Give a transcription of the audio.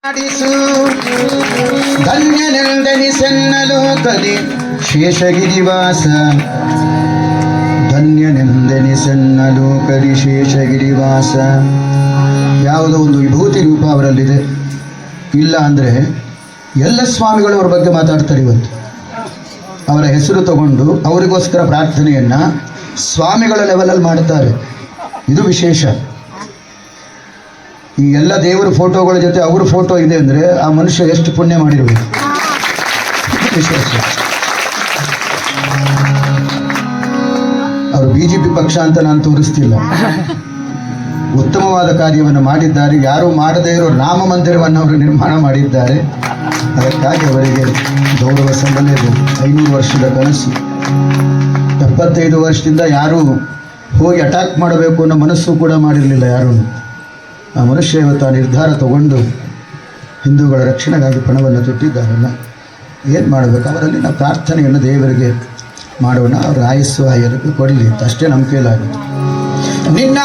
ಮಾಡಿಸು ಧನ್ಯನೆಂದೆನಿಸೆನ್ನಲು ಕಲಿ ಶೇಷಗಿರಿವಾಸ ಧನ್ಯನೆಂದೆನಿಸೆನ್ನಲು ಕಲಿ ಶೇಷಗಿರಿವಾಸ. ಯಾವುದೋ ಒಂದು ವಿಭೂತಿ ರೂಪ ಅವರಲ್ಲಿದೆ. ಇಲ್ಲ ಅಂದರೆ ಎಲ್ಲ ಸ್ವಾಮಿಗಳು ಅವರ ಬಗ್ಗೆ ಮಾತಾಡ್ತಾರೆ. ಇವತ್ತು ಅವರ ಹೆಸರು ತಗೊಂಡು ಅವರಿಗೋಸ್ಕರ ಪ್ರಾರ್ಥನೆಯನ್ನು ಸ್ವಾಮಿಗಳ ಲೆವೆಲಲ್ಲಿ ಮಾಡ್ತಾರೆ. ಇದು ವಿಶೇಷ. ಈ ಎಲ್ಲ ದೇವರ ಫೋಟೋಗಳ ಜೊತೆ ಅವ್ರ ಫೋಟೋ ಇದೆ ಅಂದರೆ ಆ ಮನುಷ್ಯ ಎಷ್ಟು ಪುಣ್ಯ ಮಾಡಿರಬೇಕು. ವಿಶೇಷ. ಅವರು BJP ಪಕ್ಷ ಅಂತ ನಾನು ತೋರಿಸ್ತಿಲ್ಲ. ಉತ್ತಮವಾದ ಕಾರ್ಯವನ್ನು ಮಾಡಿದ್ದಾರೆ. ಯಾರೂ ಮಾಡದೇ ಇರೋ ರಾಮ ಮಂದಿರವನ್ನು ಅವರು ನಿರ್ಮಾಣ ಮಾಡಿದ್ದಾರೆ. ಅದಕ್ಕಾಗಿ ಅವರಿಗೆ ಗೌರವ ಸಲ್ಲಲೇಬೇಕು. 500 ವರ್ಷದ ಕನಸು. 75 ವರ್ಷದಿಂದ ಯಾರೂ ಹೋಗಿ ಅಟ್ಯಾಕ್ ಮಾಡಬೇಕು ಅನ್ನೋ ಮನಸ್ಸು ಕೂಡ ಮಾಡಿರಲಿಲ್ಲ ಯಾರೂ. ಆ ಮನುಷ್ಯ ಇವತ್ತು ಆ ನಿರ್ಧಾರ ತಗೊಂಡು ಹಿಂದೂಗಳ ರಕ್ಷಣೆಗಾಗಿ ಪಣವನ್ನು ತೊಟ್ಟಿದ್ದಾರಲ್ಲ, ಏನು ಮಾಡಬೇಕು? ಅವರಲ್ಲಿ ನಾವು ಪ್ರಾರ್ಥನೆಯನ್ನು ದೇವರಿಗೆ ಮಾಡೋಣ. ಅವರ ಆಯಸ್ಸು ಆಯರಿಗೆ ಕೊಡಲಿ ಅಂತ ಅಷ್ಟೇ ನಮ್ಮ ಕೈಲಾಗುತ್ತೆ. ನಿನ್ನ